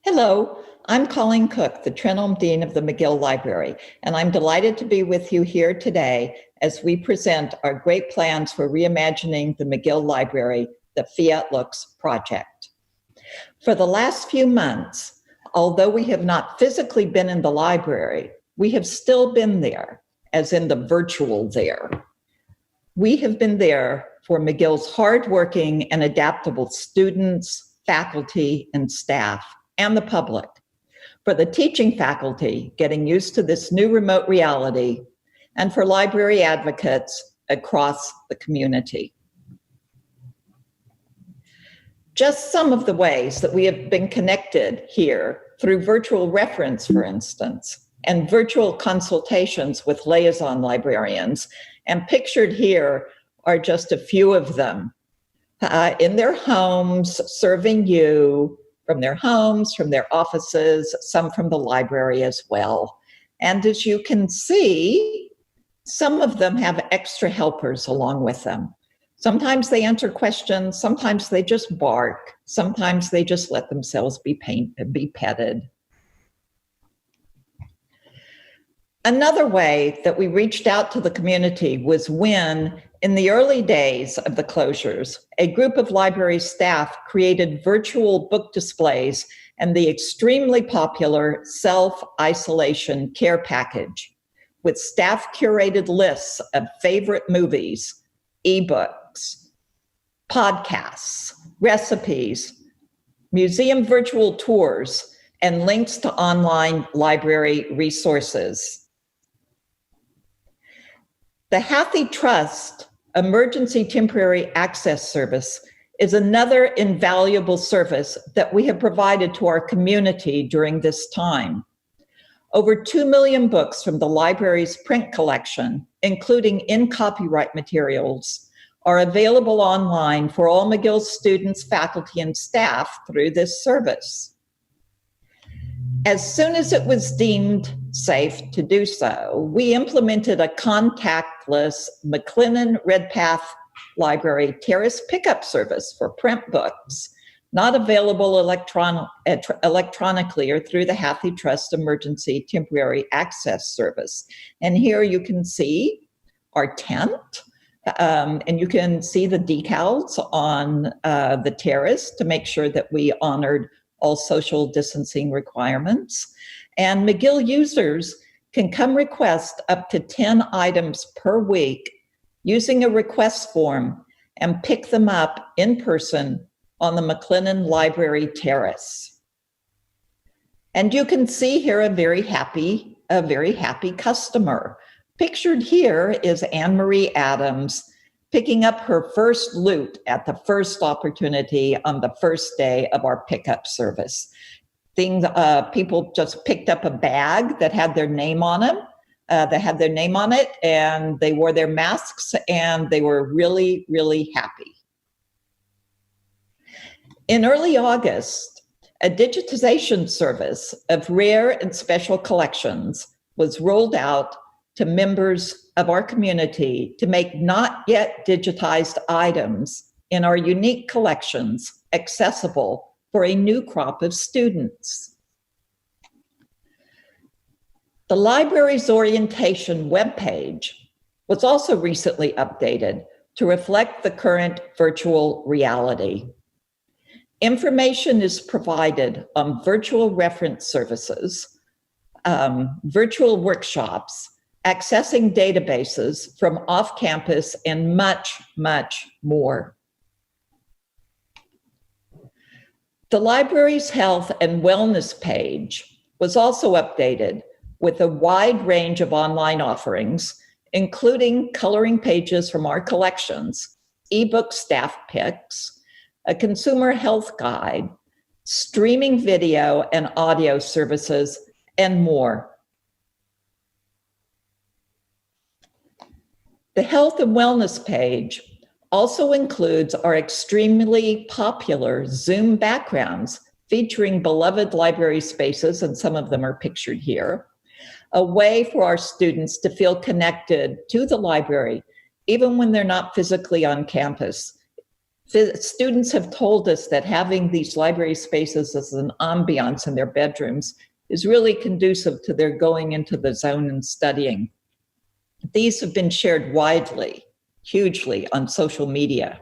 Hello, I'm Colleen Cook, the Trenholm Dean of the McGill Library, and I'm delighted to be with you here today as we present our great plans for reimagining the McGill Library, the Fiat Lux project. For the last few months, although we have not physically been in the library, we have still been there, as in the virtual there. We have been there for McGill's hardworking and adaptable students, faculty, and staff, and the public. For the teaching faculty, getting used to this new remote reality, and for library advocates across the community. Just some of the ways that we have been connected here through virtual reference, for instance, and virtual consultations with Liaison librarians, and pictured here are just a few of them. In their homes, serving you, from their homes, from their offices, some from the library as well. And as you can see, some of them have extra helpers along with them. Sometimes they answer questions, sometimes they just bark, sometimes they just let themselves be petted. Another way that we reached out to the community was when, in the early days of the closures, a group of library staff created virtual book displays and the extremely popular self-isolation care package with staff-curated lists of favorite movies, ebooks, podcasts, recipes, museum virtual tours, and links to online library resources. The Hathi Trust Emergency Temporary Access Service is another invaluable service that we have provided to our community during this time. Over 2 million books from the library's print collection, including in copyright materials, are available online for all McGill students, faculty, and staff through this service. As soon as it was deemed safe to do so, we implemented a contactless McLennan-Redpath Library Terrace Pickup Service for print books, not available electronically or through the Hathi Trust Emergency Temporary Access Service. And here you can see our tent, and you can see the decals on the terrace to make sure that we honored all social distancing requirements. And McGill users can come request up to 10 items per week using a request form and pick them up in person on the McLennan Library Terrace. And you can see here a very happy customer. Pictured here is Anne-Marie Adams picking up her first loot at the first opportunity on the first day of our pickup service. People just picked up a bag that had their name on it, and they wore their masks, and they were really, really happy. In early August, a digitization service of rare and special collections was rolled out to members of our community to make not yet digitized items in our unique collections accessible for a new crop of students. The library's orientation webpage was also recently updated to reflect the current virtual reality. Information is provided on virtual reference services, virtual workshops, accessing databases from off-campus, and much, much more. The library's health and wellness page was also updated with a wide range of online offerings, including coloring pages from our collections, ebook staff picks, a consumer health guide, streaming video and audio services, and more. The health and wellness page also includes our extremely popular Zoom backgrounds featuring beloved library spaces, and some of them are pictured here, a way for our students to feel connected to the library, even when they're not physically on campus, Students have told us that having these library spaces as an ambiance in their bedrooms is really conducive to their going into the zone and studying. These have been shared widely, hugely on social media.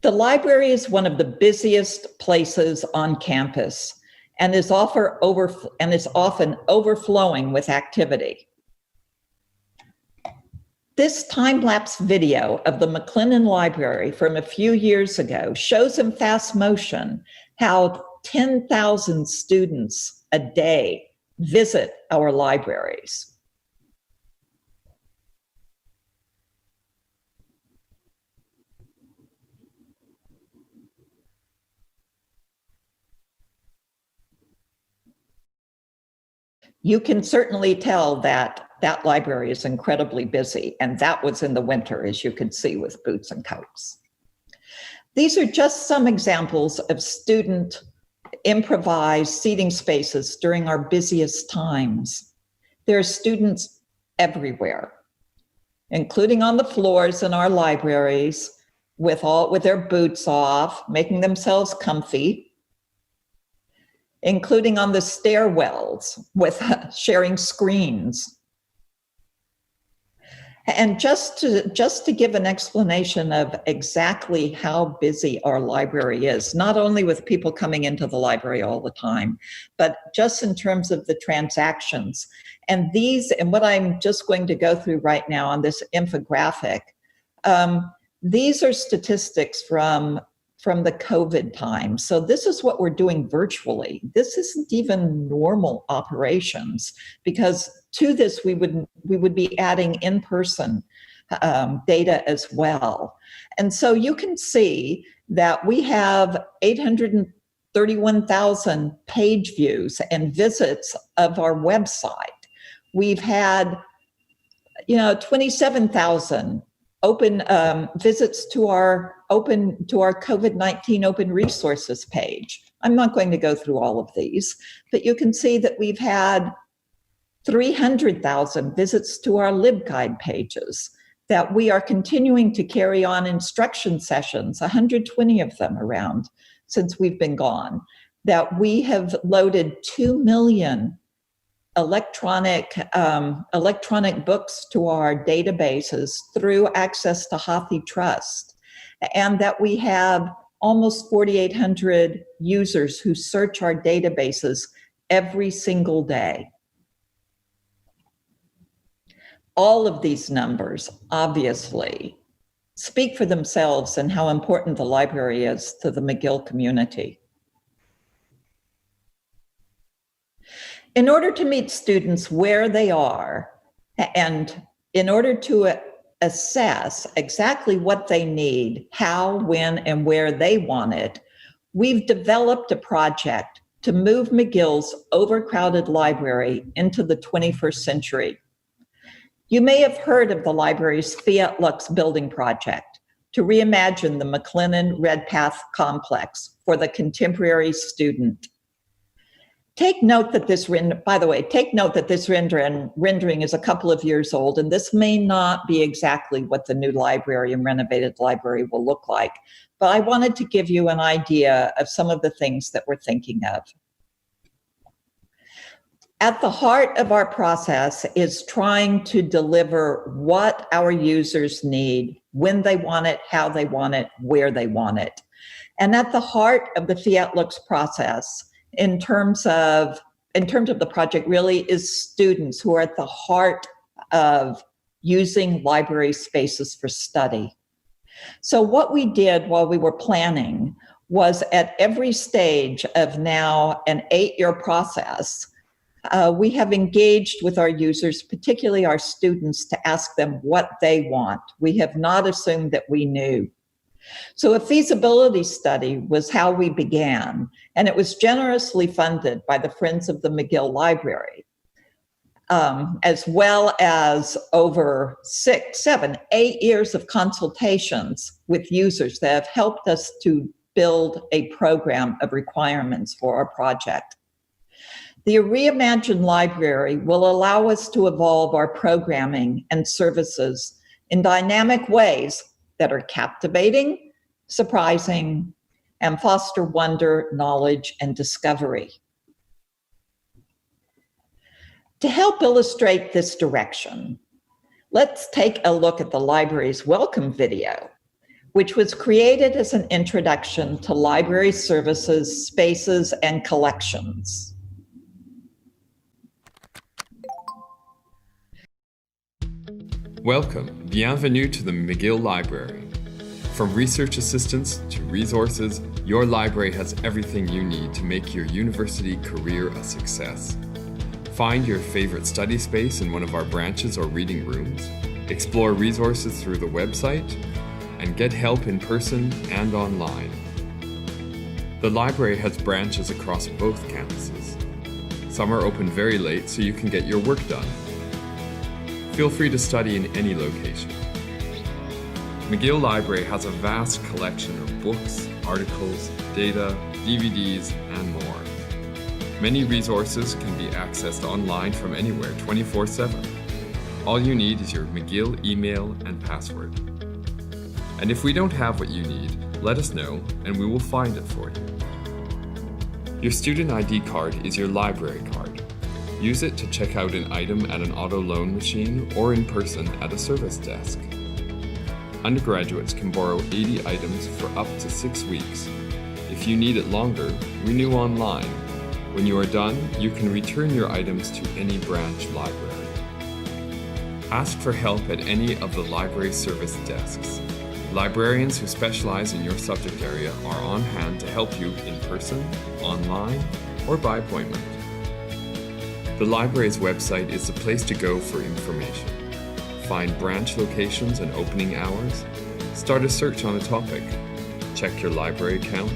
The library is one of the busiest places on campus and is often overflowing with activity. This time-lapse video of the McLennan Library from a few years ago shows in fast motion how 10,000 students a day visit our libraries. You can certainly tell that that library is incredibly busy, and that was in the winter, as you can see, with boots and coats. These are just some examples of student improvised seating spaces during our busiest times. There are students everywhere, including on the floors in our libraries with their boots off, making themselves comfy, including on the stairwells with sharing screens. And just to give an explanation of exactly how busy our library is, not only with people coming into the library all the time, but just in terms of the transactions. And what I'm just going to go through right now on this infographic, these are statistics from the COVID time. So this is what we're doing virtually. This isn't even normal operations, because to this we would be adding in-person data as well. And so you can see that we have 831,000 page views and visits of our website. We've had, 27,000 open visits to our COVID-19 open resources page. I'm not going to go through all of these, but you can see that we've had 300,000 visits to our LibGuide pages, that we are continuing to carry on instruction sessions, 120 of them around since we've been gone, that we have loaded 2 million electronic books to our databases through access to HathiTrust, and that we have almost 4,800 users who search our databases every single day. All of these numbers, obviously, speak for themselves and how important the library is to the McGill community. In order to meet students where they are, and in order to assess exactly what they need, how, when, and where they want it, we've developed a project to move McGill's overcrowded library into the 21st century. You may have heard of the library's Fiat Lux building project to reimagine the McLennan-Redpath complex for the contemporary student. Take note that this rendering is a couple of years old, and this may not be exactly what the new library and renovated library will look like, but I wanted to give you an idea of some of the things that we're thinking of. At the heart of our process is trying to deliver what our users need, when they want it, how they want it, where they want it. And at the heart of the Fiat Lux process, in terms of the project, really is students who are at the heart of using library spaces for study. So what we did while we were planning was, at every stage of now an 8-year process, we have engaged with our users, particularly our students, to ask them what they want. We have not assumed that we knew. So a feasibility study was how we began, and it was generously funded by the Friends of the McGill Library, as well as over 6, 7, 8 years of consultations with users that have helped us to build a program of requirements for our project. The reimagined library will allow us to evolve our programming and services in dynamic ways that are captivating, surprising, and foster wonder, knowledge, and discovery. To help illustrate this direction, let's take a look at the library's welcome video, which was created as an introduction to library services, spaces, and collections. Welcome, bienvenue to the McGill Library. From research assistance to resources, your library has everything you need to make your university career a success. Find your favorite study space in one of our branches or reading rooms, explore resources through the website, and get help in person and online. The library has branches across both campuses. Some are open very late so you can get your work done. Feel free to study in any location. McGill Library has a vast collection of books, articles, data, DVDs, and more. Many resources can be accessed online from anywhere 24/7. All you need is your McGill email and password. And if we don't have what you need, let us know and we will find it for you. Your student ID card is your library card. Use it to check out an item at an auto loan machine or in person at a service desk. Undergraduates can borrow 80 items for up to 6 weeks. If you need it longer, renew online. When you are done, you can return your items to any branch library. Ask for help at any of the library service desks. Librarians who specialize in your subject area are on hand to help you in person, online, or by appointment. The library's website is the place to go for information. Find branch locations and opening hours, start a search on a topic, check your library count,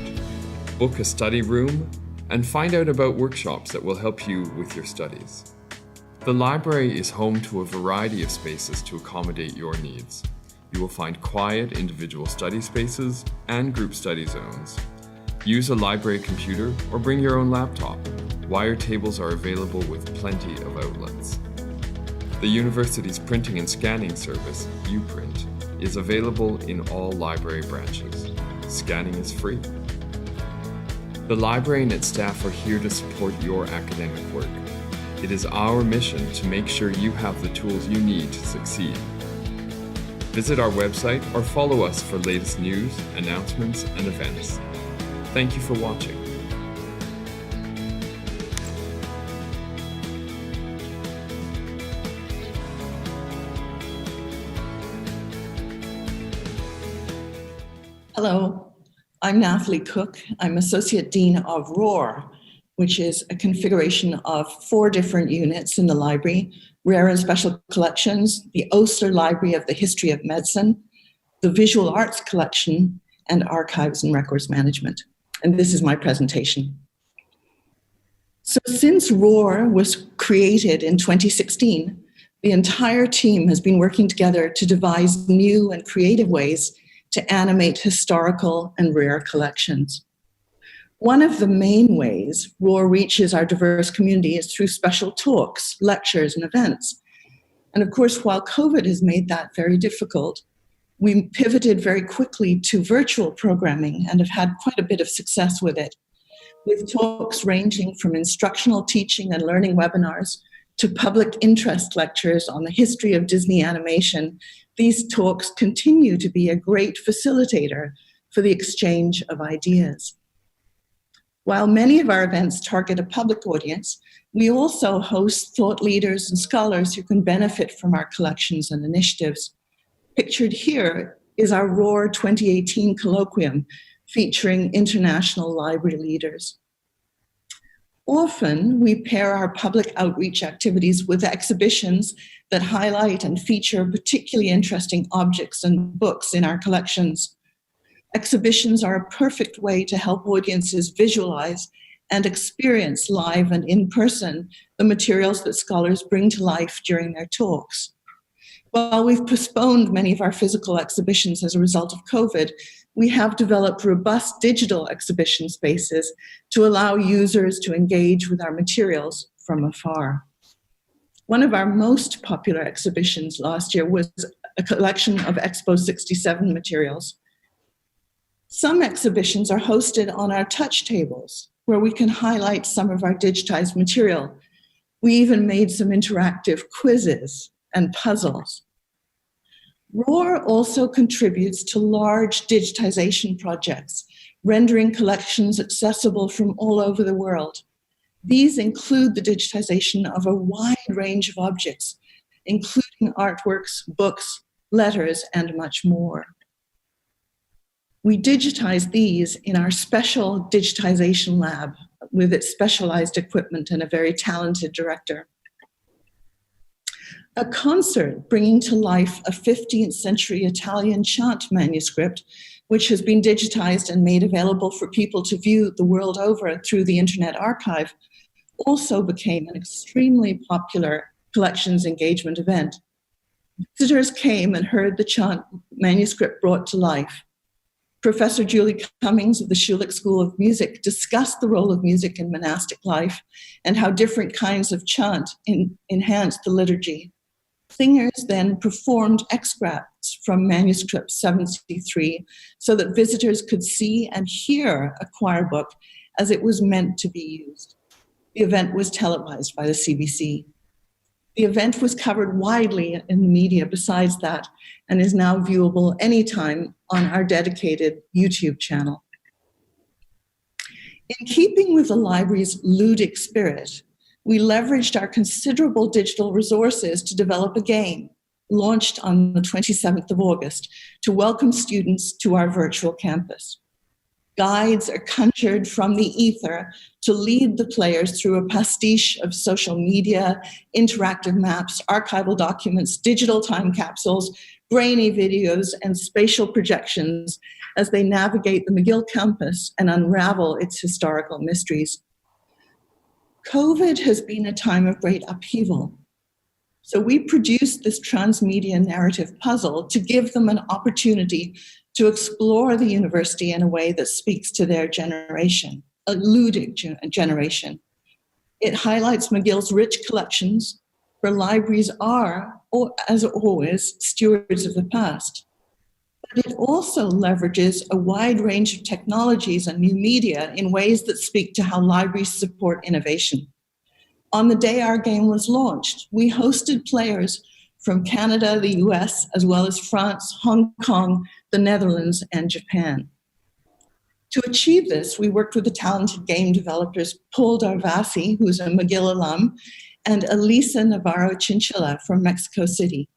book a study room, and find out about workshops that will help you with your studies. The library is home to a variety of spaces to accommodate your needs. You will find quiet individual study spaces and group study zones. Use a library computer or bring your own laptop. Wire tables are available with plenty of outlets. The university's printing and scanning service, uPrint, is available in all library branches. Scanning is free. The library and its staff are here to support your academic work. It is our mission to make sure you have the tools you need to succeed. Visit our website or follow us for latest news, announcements, and events. Thank you for watching. Hello, I'm Nathalie Cook. I'm Associate Dean of ROAR, which is a configuration of 4 different units in the library: Rare and Special Collections, the Oster Library of the History of Medicine, the Visual Arts Collection, and Archives and Records Management. And this is my presentation. So since ROAR was created in 2016, the entire team has been working together to devise new and creative ways to animate historical and rare collections. One of the main ways ROAR reaches our diverse community is through special talks, lectures, and events. And of course, while COVID has made that very difficult, we pivoted very quickly to virtual programming and have had quite a bit of success with it, with talks ranging from instructional teaching and learning webinars to public interest lectures on the history of Disney animation. These talks continue to be a great facilitator for the exchange of ideas. While many of our events target a public audience, we also host thought leaders and scholars who can benefit from our collections and initiatives. Pictured here is our ROAR 2018 colloquium featuring international library leaders. Often, we pair our public outreach activities with exhibitions that highlight and feature particularly interesting objects and books in our collections. Exhibitions are a perfect way to help audiences visualize and experience live and in person the materials that scholars bring to life during their talks. While we've postponed many of our physical exhibitions as a result of COVID, we have developed robust digital exhibition spaces to allow users to engage with our materials from afar. One of our most popular exhibitions last year was a collection of Expo 67 materials. Some exhibitions are hosted on our touch tables, where we can highlight some of our digitized material. We even made some interactive quizzes and puzzles. ROAR also contributes to large digitization projects, rendering collections accessible from all over the world. These include the digitization of a wide range of objects, including artworks, books, letters, and much more. We digitize these in our special digitization lab with its specialized equipment and a very talented director. A concert bringing to life a 15th century Italian chant manuscript, which has been digitized and made available for people to view the world over through the Internet Archive, also became an extremely popular collections engagement event. Visitors came and heard the chant manuscript brought to life. Professor Julie Cummings of the Schulich School of Music discussed the role of music in monastic life and how different kinds of chant enhanced the liturgy. Singers then performed extracts from manuscript 73 so that visitors could see and hear a choir book as it was meant to be used. The event was televised by the CBC. The event was covered widely in the media besides that and is now viewable anytime on our dedicated YouTube channel. In keeping with the library's ludic spirit, we leveraged our considerable digital resources to develop a game launched on the 27th of August to welcome students to our virtual campus. Guides are conjured from the ether to lead the players through a pastiche of social media, interactive maps, archival documents, digital time capsules, brainy videos, and spatial projections as they navigate the McGill campus and unravel its historical mysteries. COVID has been a time of great upheaval. So we produced this transmedia narrative puzzle to give them an opportunity to explore the university in a way that speaks to their generation, a ludic generation. It highlights McGill's rich collections, where libraries are, as always, stewards of the past. But it also leverages a wide range of technologies and new media in ways that speak to how libraries support innovation. On the day our game was launched, we hosted players from Canada, the US, as well as France, Hong Kong, the Netherlands, and Japan. To achieve this, we worked with the talented game developers Paul Darvasi, who's a McGill alum, and Elisa Navarro-Chinchilla from Mexico City.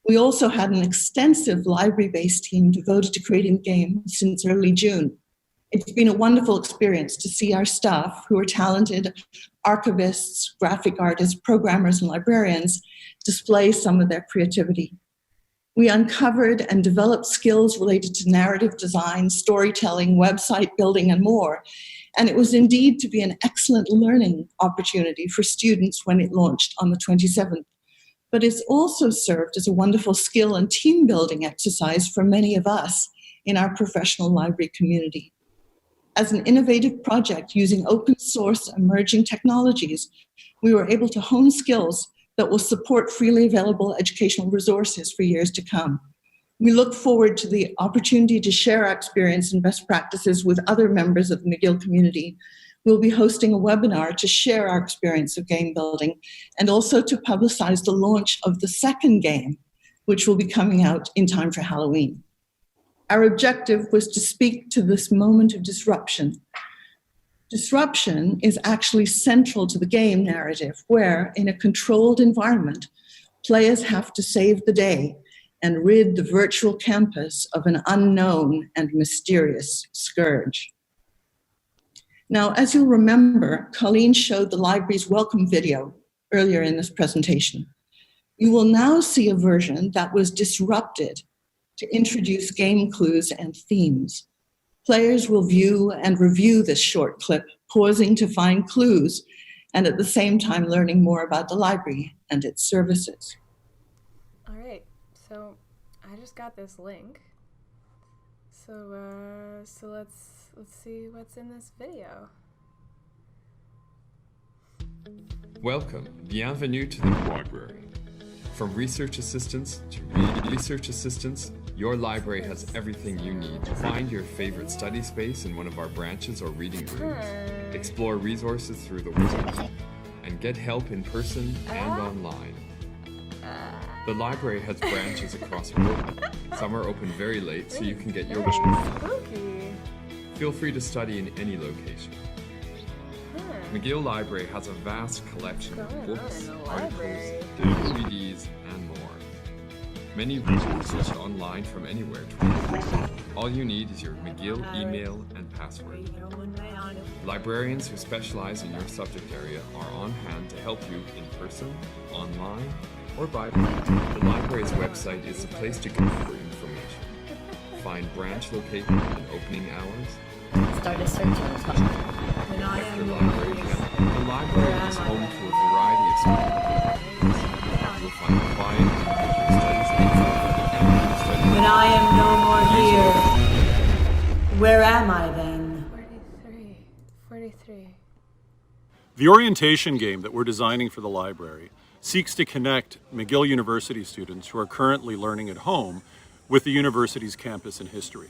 We also had an extensive library-based team devoted to creating the game since early June. It's been a wonderful experience to see our staff, who are talented archivists, graphic artists, programmers, and librarians, display some of their creativity. We uncovered and developed skills related to narrative design, storytelling, website building, and more. And it was indeed to be an excellent learning opportunity for students when it launched on the 27th. But it's also served as a wonderful skill and team building exercise for many of us in our professional library community. As an innovative project using open source emerging technologies, we were able to hone skills that will support freely available educational resources for years to come. We look forward to the opportunity to share our experience and best practices with other members of the McGill community. We'll be hosting a webinar to share our experience of game building and also to publicize the launch of the second game, which will be coming out in time for Halloween. Our objective was to speak to this moment of disruption. Disruption is actually central to the game narrative, where, in a controlled environment, players have to save the day and rid the virtual campus of an unknown and mysterious scourge. Now, as you'll remember, Colleen showed the library's welcome video earlier in this presentation. You will now see a version that was disrupted to introduce game clues and themes. Players will view and review this short clip, pausing to find clues, and at the same time learning more about the library and its services. All right, so I just got this link. So let's see what's in this video. Welcome, bienvenue to the library. From research assistants to research assistants, your library has everything you need. Find your favorite study space in one of our branches or reading rooms. Explore resources through the web, and get help in person and online. The library has branches across Europe. Some are open very late, so you can get your work done. Spooky. Feel free to study in any location. McGill Library has a vast collection of books, articles, DVDs, and more. Many resources online from anywhere. All you need is your McGill email and password. Librarians who specialize in your subject area are on hand to help you in person, online, or by phone. The library's website is the place to go for information. Find branch location and opening hours. Start a search on The library is home to a variety of schools. You'll find quiet studies and When I am no more here, where am I then? 43. The orientation game that we're designing for the library seeks to connect McGill University students who are currently learning at home with the university's campus and history.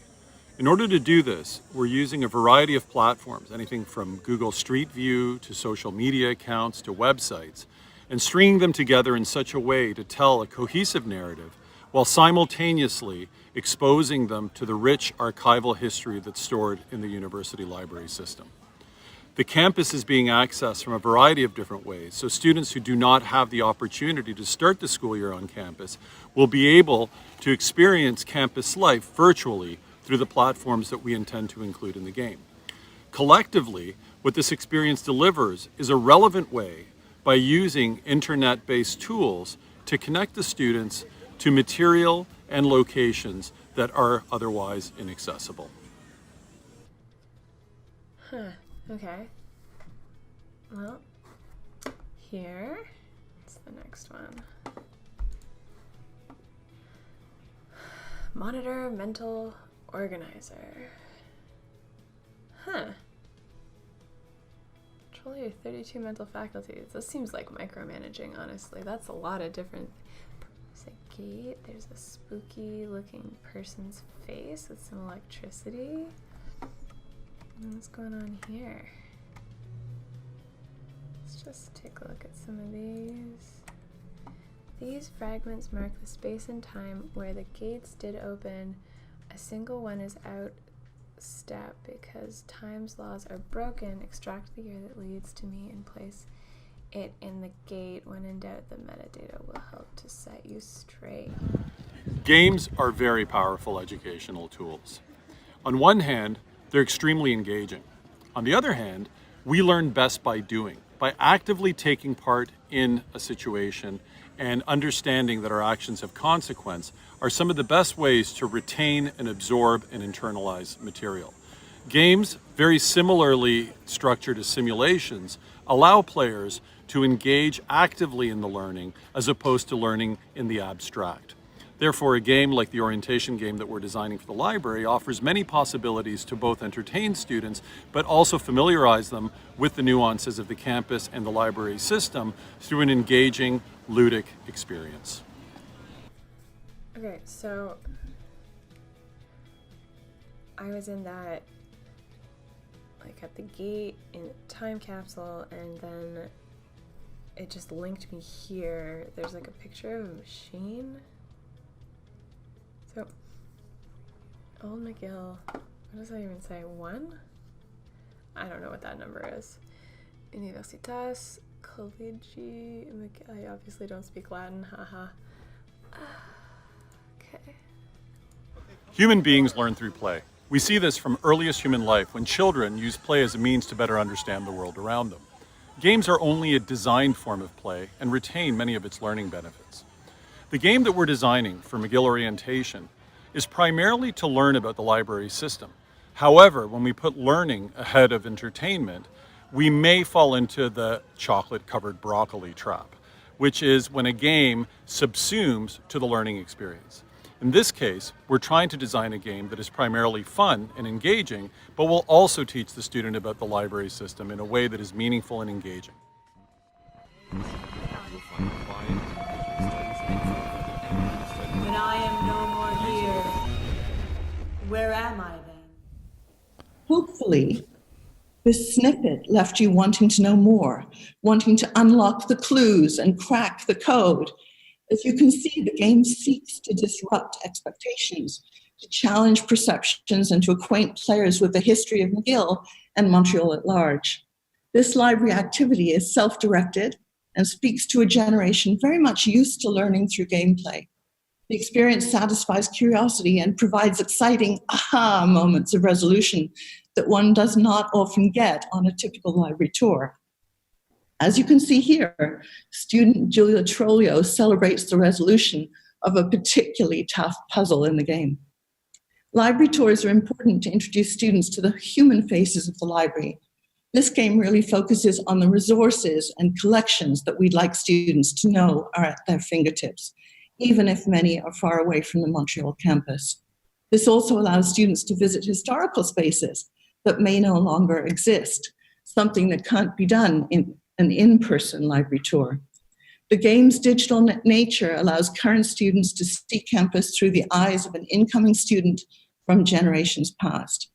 In order to do this, we're using a variety of platforms, anything from Google Street View to social media accounts to websites, and stringing them together in such a way to tell a cohesive narrative while simultaneously exposing them to the rich archival history that's stored in the university library system. The campus is being accessed from a variety of different ways, so students who do not have the opportunity to start the school year on campus will be able to experience campus life virtually through the platforms that we intend to include in the game. Collectively, what this experience delivers is a relevant way by using internet-based tools to connect the students to material and locations that are otherwise inaccessible. Okay. Well, here. What's the next one? Monitor mental organizer. Control your 32 mental faculties. This seems like micromanaging, honestly. That's a lot of different. There's a gate. There's a spooky looking person's face with some electricity. What's going on here? Let's just take a look at some of these. These fragments mark the space and time where the gates did open. A single one is out step because time's laws are broken. Extract the year that leads to me and place it in the gate. When in doubt, the metadata will help to set you straight. Games are very powerful educational tools. On one hand, they're extremely engaging. On the other hand, we learn best by doing, by actively taking part in a situation and understanding that our actions have consequence are some of the best ways to retain and absorb and internalize material. Games, very similarly structured as simulations, allow players to engage actively in the learning as opposed to learning in the abstract. Therefore, a game like the orientation game that we're designing for the library offers many possibilities to both entertain students, but also familiarize them with the nuances of the campus and the library system through an engaging, ludic experience. Okay, so I was in that, like at the gate in a time capsule, and then it just linked me here. There's like a picture of a machine. So, Old McGill, what does that even say? 1? I don't know what that number is. Universitas Collegi McGill. I obviously don't speak Latin, haha. Okay. Human beings learn through play. We see this from earliest human life when children use play as a means to better understand the world around them. Games are only a designed form of play and retain many of its learning benefits. The game that we're designing for McGill Orientation is primarily to learn about the library system. However, when we put learning ahead of entertainment, we may fall into the chocolate-covered broccoli trap, which is when a game subsumes to the learning experience. In this case, we're trying to design a game that is primarily fun and engaging, but will also teach the student about the library system in a way that is meaningful and engaging. You'll find quiet studies Where am I then? Hopefully, this snippet left you wanting to know more, wanting to unlock the clues and crack the code. As you can see, the game seeks to disrupt expectations, to challenge perceptions, and to acquaint players with the history of McGill and Montreal at large. This library activity is self-directed and speaks to a generation very much used to learning through gameplay. The experience satisfies curiosity and provides exciting aha moments of resolution that one does not often get on a typical library tour. As you can see here, student Julia Trollio celebrates the resolution of a particularly tough puzzle in the game. Library tours are important to introduce students to the human faces of the library. This game really focuses on the resources and collections that we'd like students to know are at their fingertips, even if many are far away from the Montreal campus. This also allows students to visit historical spaces that may no longer exist, something that can't be done in an in-person library tour. The game's digital nature allows current students to see campus through the eyes of an incoming student from generations past.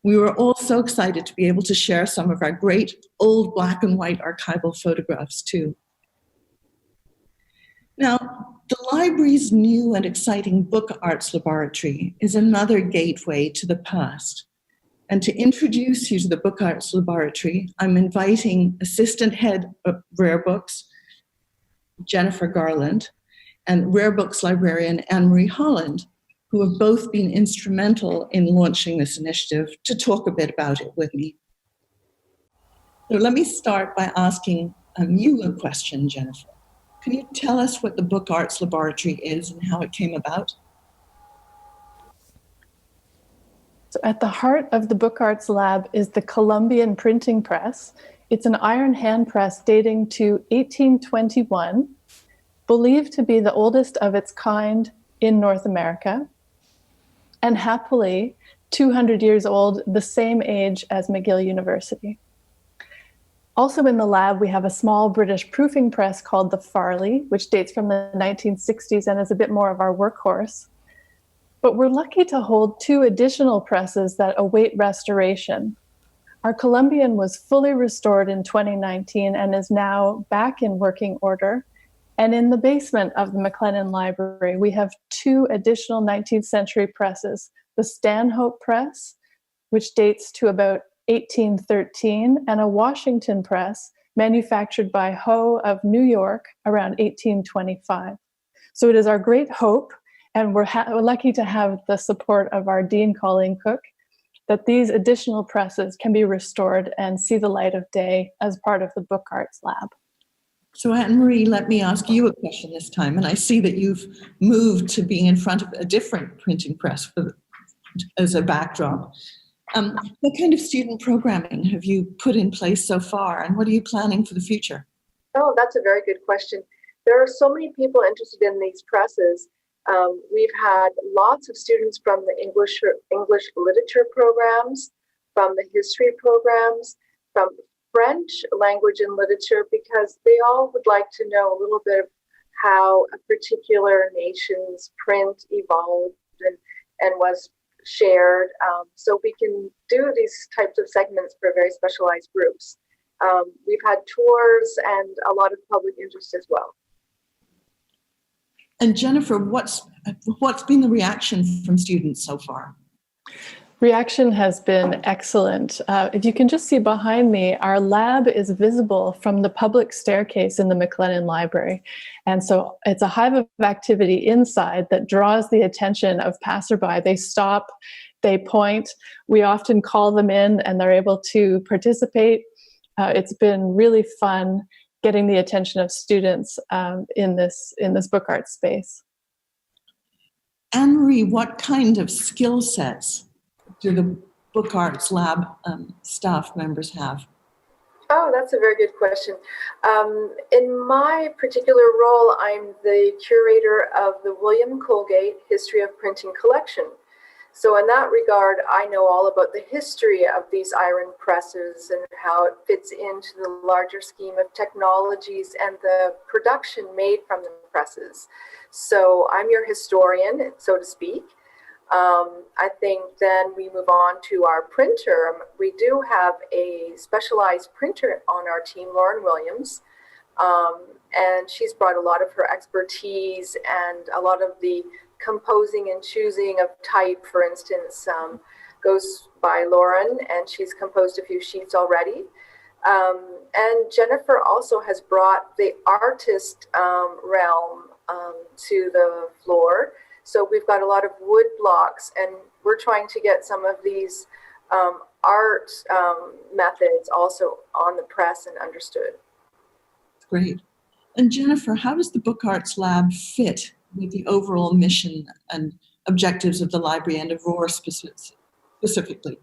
We were all so excited to be able to share some of our great old black and white archival photographs too. Now, the library's new and exciting book arts laboratory is another gateway to the past. And to introduce you to the Book Arts Laboratory, I'm inviting Assistant Head of Rare Books, Jennifer Garland, and Rare Books librarian Anne-Marie Holland, who have both been instrumental in launching this initiative, to talk a bit about it with me. So let me start by asking you a question, Jennifer. Can you tell us what the Book Arts Laboratory is and how it came about? So at the heart of the Book Arts Lab is the Colombian printing press. It's an iron hand press dating to 1821, believed to be the oldest of its kind in North America, and happily 200 years old, the same age as McGill University. Also in the lab, we have a small British proofing press called the Farley, which dates from the 1960s and is a bit more of our workhorse. But we're lucky to hold 2 additional presses that await restoration. Our Colombian was fully restored in 2019 and is now back in working order. And in the basement of the McLennan Library, we have 2 additional 19th century presses, the Stanhope Press, which dates to about 1813, and a Washington press manufactured by Hoe of New York around 1825. So it is our great hope, and we're lucky to have the support of our Dean Colleen Cook, that these additional presses can be restored and see the light of day as part of the Book Arts Lab. So Anne-Marie, let me ask you a question this time, and I see that you've moved to being in front of a different printing press as a backdrop. What kind of student programming have you put in place so far, and what are you planning for the future? Oh, that's a very good question. There are so many people interested in these presses. We've had lots of students from the English literature programs, from the history programs, from French language and literature, because they all would like to know a little bit of how a particular nation's print evolved and was shared. So we can do these types of segments for very specialized groups. We've had tours and a lot of public interest as well. And Jennifer, what's been the reaction from students so far? Reaction has been excellent. If you can just see behind me, our lab is visible from the public staircase in the McLennan Library. And so it's a hive of activity inside that draws the attention of passerby. They stop, they point. We often call them in and they're able to participate. It's been really fun getting the attention of students in this book art space. Anne-Marie, what kind of skill sets do the Book Arts Lab staff members have? Oh, that's a very good question. In my particular role, I'm the curator of the William Colgate History of Printing collection. So in that regard, I know all about the history of these iron presses and how it fits into the larger scheme of technologies and the production made from the presses. So I'm your historian, so to speak. I think then we move on to our printer. We do have a specialized printer on our team, Lauren Williams, and she's brought a lot of her expertise and a lot of the composing and choosing of type, for instance, goes by Lauren, and she's composed a few sheets already. And Jennifer also has brought the artist realm to the floor. So we've got a lot of wood blocks, and we're trying to get some of these art methods also on the press and understood. Great. And Jennifer, how does the Book Arts Lab fit with the overall mission and objectives of the library and of Roar specifically?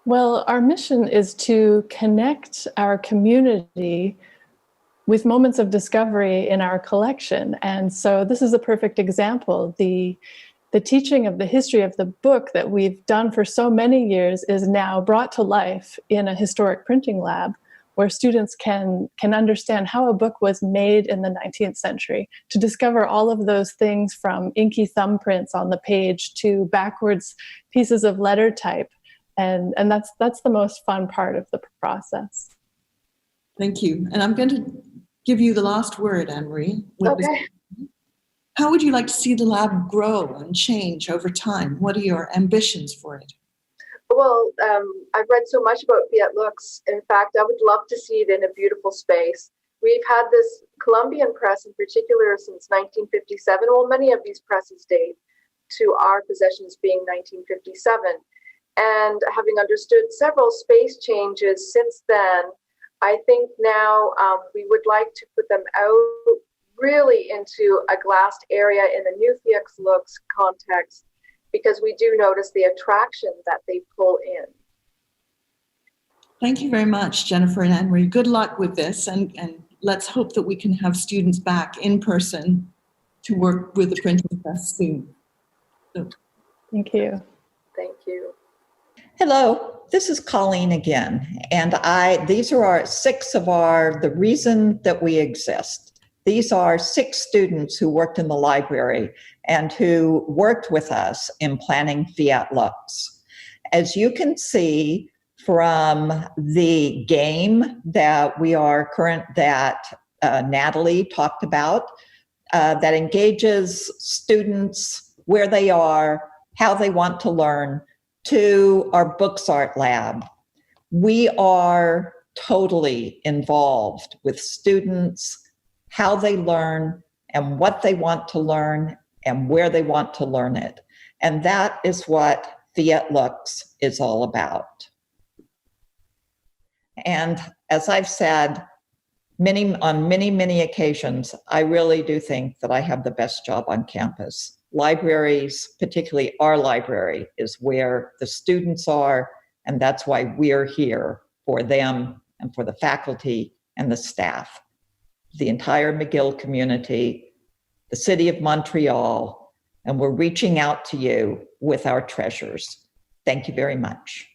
Well, our mission is to connect our community with moments of discovery in our collection. And so this is a perfect example. The teaching of the history of the book that we've done for so many years is now brought to life in a historic printing lab, where students can understand how a book was made in the 19th century, to discover all of those things from inky thumbprints on the page to backwards pieces of letter type. And that's the most fun part of the process. Thank you. And I'm going to give you the last word, Anne-Marie. Okay. How would you like to see the lab grow and change over time? What are your ambitions for it? Well, I've read so much about Fiat Lux. In fact, I would love to see it in a beautiful space. We've had this Colombian press in particular since 1957. Well, many of these presses date to our possessions being 1957. And having understood several space changes since then, I think now we would like to put them out really into a glassed area in the new Fiat Lux context, because we do notice the attraction that they pull in. Thank you very much, Jennifer and Anne-Marie. Good luck with this, and let's hope that we can have students back in person to work with the printing press soon. So. Thank you. Thank you. Hello, this is Colleen again, and these are the reason that we exist. These are 6 students who worked in the library and who worked with us in planning Fiat Lux. As you can see from the game that Natalie talked about, that engages students where they are, how they want to learn, to our Books Art Lab. We are totally involved with students, how they learn and what they want to learn and where they want to learn it. And that is what Fiat Lux is all about. And as I've said on many occasions, I really do think that I have the best job on campus. Libraries, particularly our library, is where the students are, and that's why we're here for them and for the faculty and the staff, the entire McGill community, the city of Montreal, and we're reaching out to you with our treasures. Thank you very much.